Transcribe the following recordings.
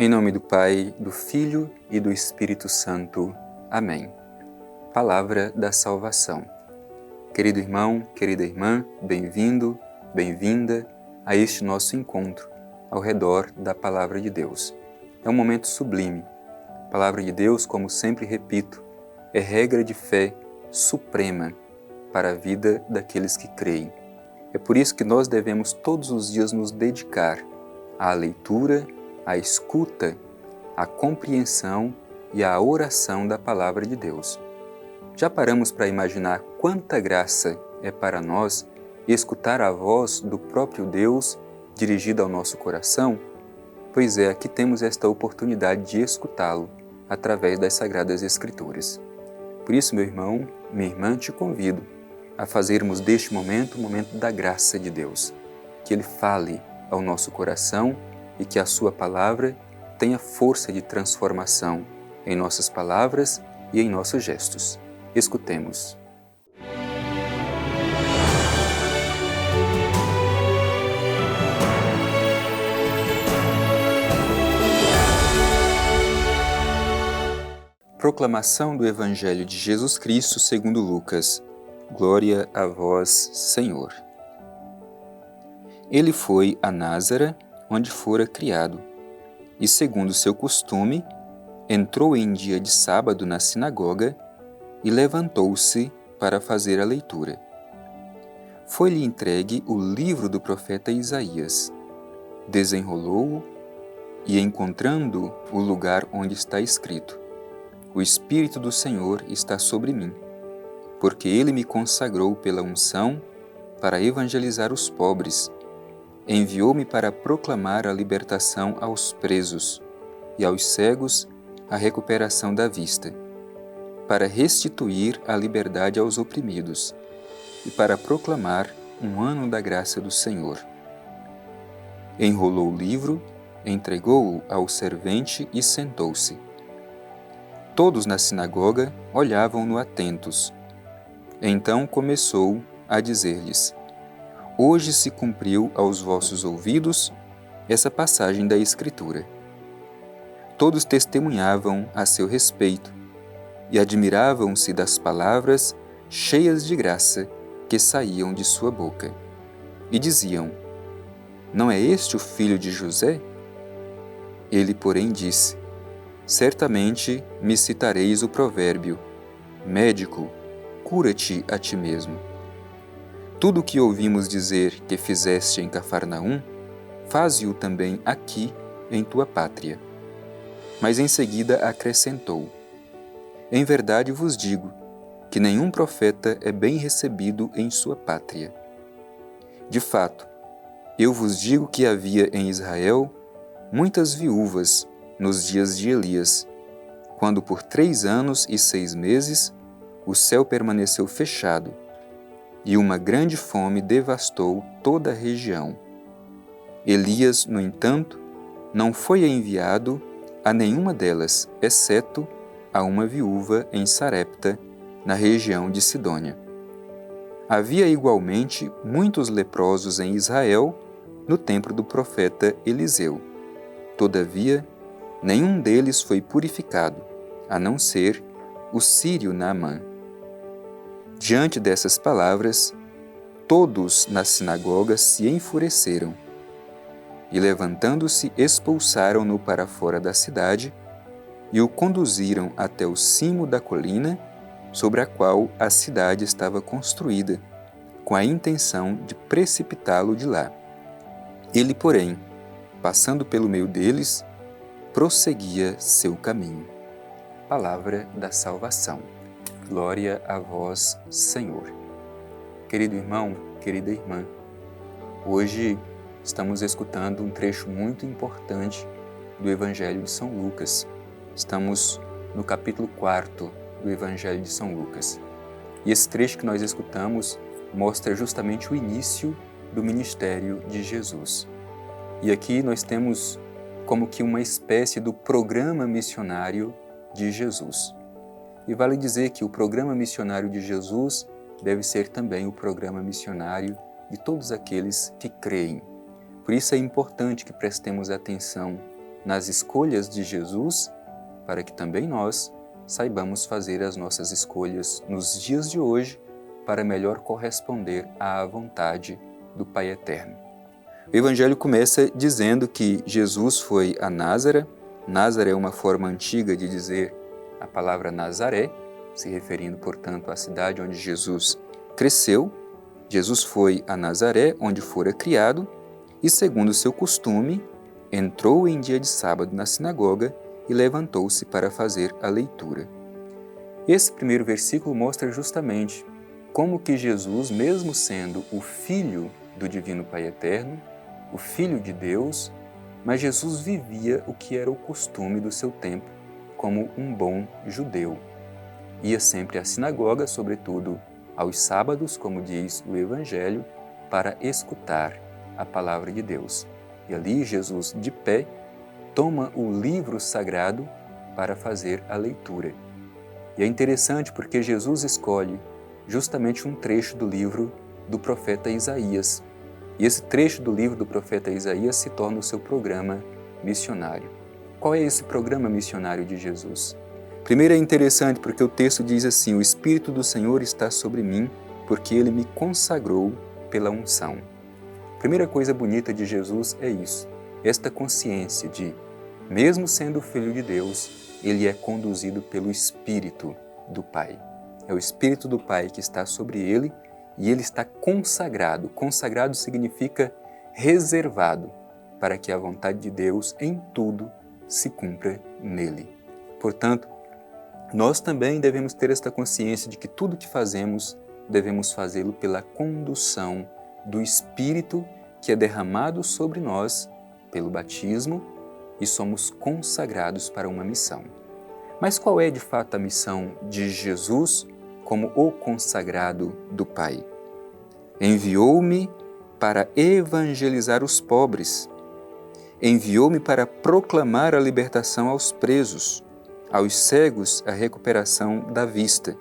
Em nome do Pai, do Filho e do Espírito Santo. Amém. Palavra da salvação. Querido irmão, querida irmã, bem-vindo, bem-vinda a este nosso encontro ao redor da Palavra de Deus. É um momento sublime. A Palavra de Deus, como sempre repito, é regra de fé suprema para a vida daqueles que creem. É por isso que nós devemos todos os dias nos dedicar à leitura, à escuta, à compreensão e à oração da Palavra de Deus. Já paramos para imaginar quanta graça é para nós escutar a voz do próprio Deus dirigida ao nosso coração? Pois é, aqui temos esta oportunidade de escutá-lo através das Sagradas Escrituras. Por isso, meu irmão, minha irmã, te convido a fazermos deste momento o momento da graça de Deus, que Ele fale ao nosso coração e que a sua palavra tenha força de transformação em nossas palavras e em nossos gestos. Escutemos. Proclamação do Evangelho de Jesus Cristo segundo Lucas. Glória a vós, Senhor. Ele foi a Názara, onde fora criado, e segundo seu costume, entrou em dia de sábado na sinagoga e levantou-se para fazer a leitura. Foi-lhe entregue o livro do profeta Isaías. Desenrolou-o e, encontrando o lugar onde está escrito: O Espírito do Senhor está sobre mim, porque Ele me consagrou pela unção para evangelizar os pobres. Enviou-me para proclamar a libertação aos presos e aos cegos a recuperação da vista, para restituir a liberdade aos oprimidos e para proclamar um ano da graça do Senhor. Enrolou o livro, entregou-o ao servente e sentou-se. Todos na sinagoga olhavam-no atentos. Então começou a dizer-lhes: Hoje se cumpriu aos vossos ouvidos essa passagem da Escritura. Todos testemunhavam a seu respeito e admiravam-se das palavras cheias de graça que saíam de sua boca. E diziam: Não é este o filho de José? Ele, porém, disse: Certamente me citareis o provérbio: Médico, cura-te a ti mesmo. Tudo o que ouvimos dizer que fizeste em Cafarnaum, faze-o também aqui em tua pátria. Mas em seguida acrescentou: Em verdade vos digo que nenhum profeta é bem recebido em sua pátria. De fato, eu vos digo que havia em Israel muitas viúvas nos dias de Elias, quando por 3 anos e 6 meses o céu permaneceu fechado, e uma grande fome devastou toda a região. Elias, no entanto, não foi enviado a nenhuma delas, exceto a uma viúva em Sarepta, na região de Sidônia. Havia igualmente muitos leprosos em Israel no tempo do profeta Eliseu. Todavia, nenhum deles foi purificado, a não ser o sírio Naamã. Diante dessas palavras, todos na sinagoga se enfureceram e, levantando-se, expulsaram-no para fora da cidade e o conduziram até o cimo da colina sobre a qual a cidade estava construída, com a intenção de precipitá-lo de lá. Ele, porém, passando pelo meio deles, prosseguia seu caminho. Palavra da salvação. Glória a vós, Senhor. Querido irmão, querida irmã, hoje estamos escutando um trecho muito importante do Evangelho de São Lucas. Estamos no capítulo 4 do Evangelho de São Lucas. E esse trecho que nós escutamos mostra justamente o início do ministério de Jesus. E aqui nós temos como que uma espécie do programa missionário de Jesus. E vale dizer que o programa missionário de Jesus deve ser também o programa missionário de todos aqueles que creem. Por isso é importante que prestemos atenção nas escolhas de Jesus, para que também nós saibamos fazer as nossas escolhas nos dias de hoje para melhor corresponder à vontade do Pai Eterno. O Evangelho começa dizendo que Jesus foi a Názara. Názara é uma forma antiga de dizer a palavra Nazaré, se referindo, portanto, à cidade onde Jesus cresceu. Jesus foi a Nazaré, onde fora criado, e, segundo seu costume, entrou em dia de sábado na sinagoga e levantou-se para fazer a leitura. Esse primeiro versículo mostra justamente como que Jesus, mesmo sendo o Filho do Divino Pai Eterno, o Filho de Deus, mas Jesus vivia o que era o costume do seu tempo, como um bom judeu. Ia sempre à sinagoga, sobretudo aos sábados, como diz o Evangelho, para escutar a palavra de Deus. E ali Jesus, de pé, toma o livro sagrado para fazer a leitura. E é interessante porque Jesus escolhe justamente um trecho do livro do profeta Isaías. E esse trecho do livro do profeta Isaías se torna o seu programa missionário. Qual é esse programa missionário de Jesus? Primeiro é interessante porque o texto diz assim: o Espírito do Senhor está sobre mim, porque Ele me consagrou pela unção. A primeira coisa bonita de Jesus é isso, esta consciência de, mesmo sendo Filho de Deus, Ele é conduzido pelo Espírito do Pai. É o Espírito do Pai que está sobre Ele e Ele está consagrado. Consagrado significa reservado para que a vontade de Deus em tudo se cumpra nele. Portanto, nós também devemos ter esta consciência de que tudo que fazemos, devemos fazê-lo pela condução do Espírito que é derramado sobre nós pelo batismo e somos consagrados para uma missão. Mas qual é de fato a missão de Jesus como o consagrado do Pai? Enviou-me para evangelizar os pobres. Enviou-me para proclamar a libertação aos presos, aos cegos a recuperação da vista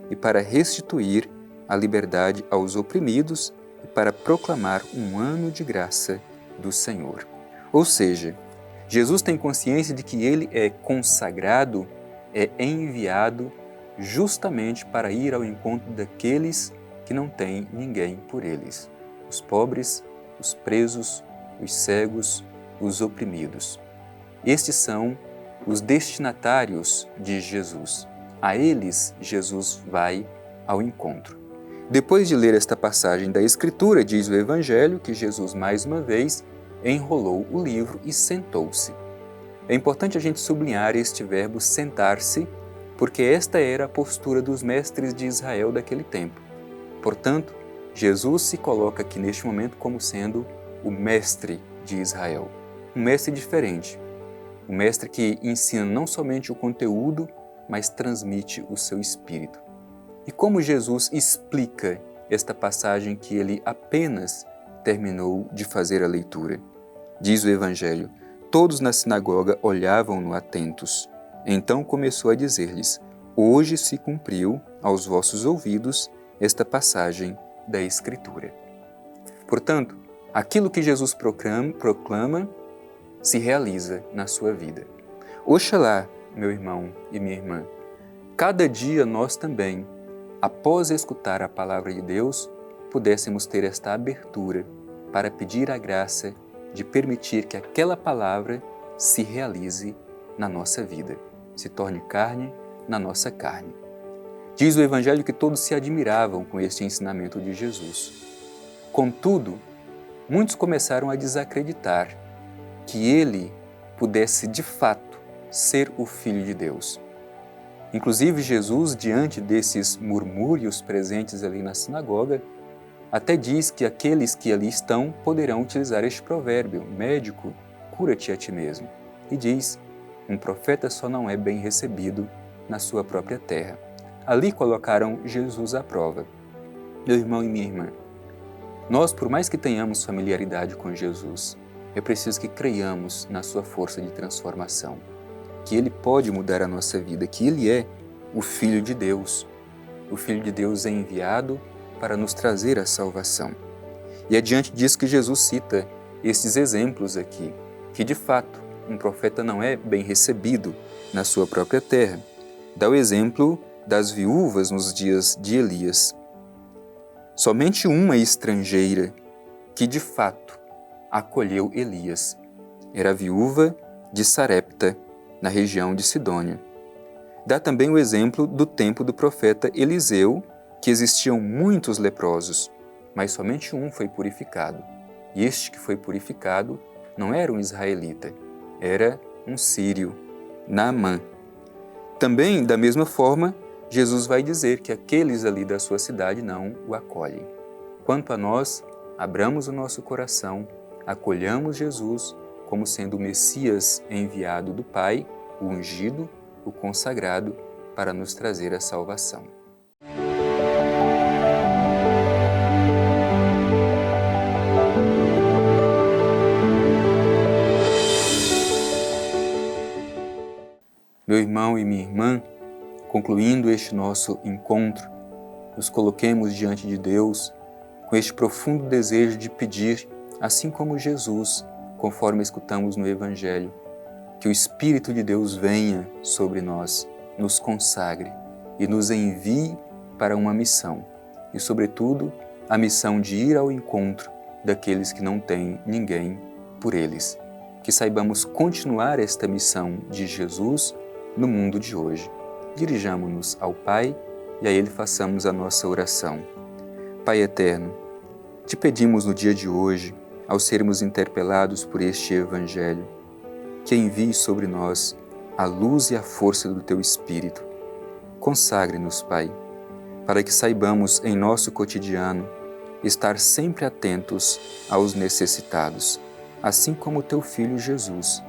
e para restituir a liberdade aos oprimidos e para proclamar um ano de graça do Senhor. Ou seja, Jesus tem consciência de que Ele é consagrado, é enviado justamente para ir ao encontro daqueles que não têm ninguém por eles. Os pobres, os presos, os cegos, os oprimidos. Estes são os destinatários de Jesus. A eles, Jesus vai ao encontro. Depois de ler esta passagem da Escritura, diz o Evangelho que Jesus, mais uma vez, enrolou o livro e sentou-se. É importante a gente sublinhar este verbo sentar-se, porque esta era a postura dos mestres de Israel daquele tempo. Portanto, Jesus se coloca aqui neste momento como sendo o mestre de Israel. Um mestre diferente, um mestre que ensina não somente o conteúdo, mas transmite o seu espírito. E como Jesus explica esta passagem que ele apenas terminou de fazer a leitura? Diz o Evangelho: todos na sinagoga olhavam-no atentos. Então começou a dizer-lhes: hoje se cumpriu aos vossos ouvidos esta passagem da Escritura. Portanto, aquilo que Jesus proclama se realiza na sua vida. Oxalá, meu irmão e minha irmã, cada dia nós também, após escutar a palavra de Deus, pudéssemos ter esta abertura para pedir a graça de permitir que aquela palavra se realize na nossa vida, se torne carne na nossa carne. Diz o Evangelho que todos se admiravam com este ensinamento de Jesus. Contudo, muitos começaram a desacreditar que ele pudesse de fato ser o Filho de Deus. Inclusive Jesus, diante desses murmúrios presentes ali na sinagoga, até diz que aqueles que ali estão poderão utilizar este provérbio: médico, cura-te a ti mesmo. E diz: um profeta só não é bem recebido na sua própria terra. Ali colocaram Jesus à prova. Meu irmão e minha irmã, nós, por mais que tenhamos familiaridade com Jesus, é preciso que creiamos na sua força de transformação, que Ele pode mudar a nossa vida, que Ele é o Filho de Deus. O Filho de Deus é enviado para nos trazer a salvação. E é diante disso que Jesus cita esses exemplos aqui, que de fato um profeta não é bem recebido na sua própria terra. Dá o exemplo das viúvas nos dias de Elias. Somente uma estrangeira que, de fato, acolheu Elias era a viúva de Sarepta, na região de Sidônia. Dá também o exemplo do tempo do profeta Eliseu, que existiam muitos leprosos, mas somente um foi purificado. E este que foi purificado não era um israelita, era um sírio, Naamã. Também, da mesma forma, Jesus vai dizer que aqueles ali da sua cidade não o acolhem. Quanto a nós, abramos o nosso coração, acolhamos Jesus como sendo o Messias enviado do Pai, o ungido, o consagrado, para nos trazer a salvação. Meu irmão e minha irmã, concluindo este nosso encontro, nos coloquemos diante de Deus com este profundo desejo de pedir, assim como Jesus, conforme escutamos no Evangelho, que o Espírito de Deus venha sobre nós, nos consagre e nos envie para uma missão, e sobretudo a missão de ir ao encontro daqueles que não têm ninguém por eles. Que saibamos continuar esta missão de Jesus no mundo de hoje. Dirijamo-nos ao Pai e a Ele façamos a nossa oração. Pai eterno, te pedimos no dia de hoje, ao sermos interpelados por este Evangelho, que envies sobre nós a luz e a força do Teu Espírito. Consagre-nos, Pai, para que saibamos em nosso cotidiano estar sempre atentos aos necessitados, assim como Teu Filho Jesus.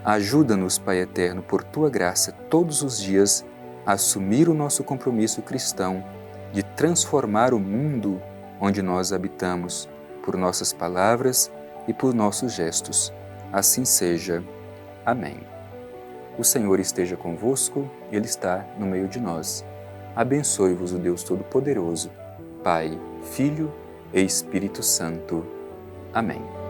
Ajuda-nos, Pai eterno, por Tua graça, todos os dias, a assumir o nosso compromisso cristão de transformar o mundo onde nós habitamos, por nossas palavras e por nossos gestos. Assim seja. Amém. O Senhor esteja convosco, Ele está no meio de nós. Abençoe-vos o Deus Todo-Poderoso, Pai, Filho e Espírito Santo. Amém.